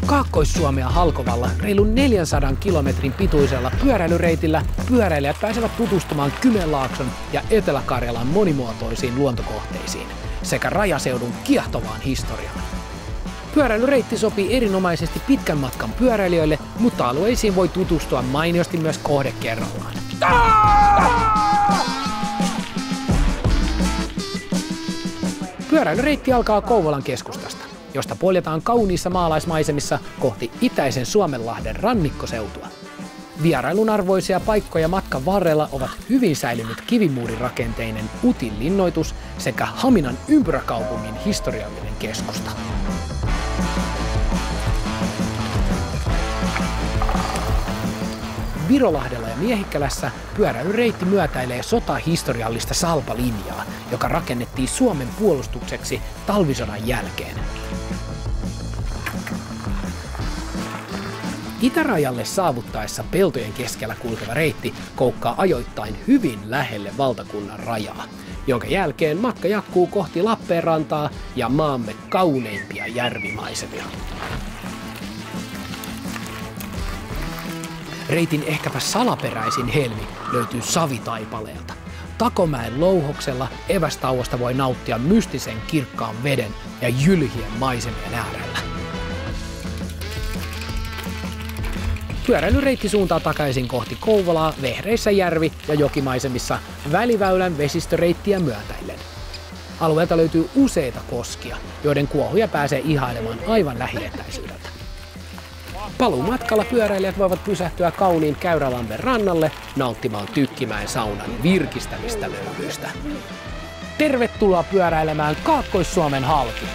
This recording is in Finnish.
Kaakkois-Suomea halkovalla reilun 400 kilometrin pituisella pyöräilyreitillä pyöräilijät pääsevät tutustumaan Kymenlaakson ja Etelä-Karjalan monimuotoisiin luontokohteisiin sekä rajaseudun kiehtovaan historiaan. Pyöräilyreitti sopii erinomaisesti pitkän matkan pyöräilijöille, mutta alueisiin voi tutustua mainiosti myös kohde kerrallaan. Pyöräilyreitti alkaa Kouvolan keskustasta, josta poljetaan kauniissa maalaismaisemissa kohti itäisen Suomenlahden rannikkoseutua. Vierailun arvoisia paikkoja matkan varrella ovat hyvin säilynyt kivimuurirakenteinen Utin linnoitus sekä Haminan ympyräkaupungin historiallinen keskusta. Virolahdella ja Miehikkälässä pyöräilyreitti myötäilee sotahistoriallista salpalinjaa, joka rakennettiin Suomen puolustukseksi talvisodan jälkeen. Itärajalle saavuttaessa peltojen keskellä kulkeva reitti koukkaa ajoittain hyvin lähelle valtakunnan rajaa, jonka jälkeen matka jatkuu kohti Lappeenrantaa ja maamme kauneimpia järvimaisemia. Reitin ehkäpä salaperäisin helmi löytyy Savitaipaleelta. Takomäen louhoksella evästauosta voi nauttia mystisen kirkkaan veden ja jylhien maisemien äärellä. Pyöräilyreitti suuntaa takaisin kohti Kouvolaa vehreissä järvi- ja jokimaisemissa Väliväylän vesistöreittiä myötäillen. Alueelta löytyy useita koskia, joiden kuohuja pääsee ihailemaan aivan lähietäisyydeltä. Paluumatkalla pyöräilijät voivat pysähtyä kauniin Käyrälammen rannalle nauttimaan Tykkimäen saunan virkistävistä löylyistä. Tervetuloa pyöräilemään Kaakkois-Suomen halki!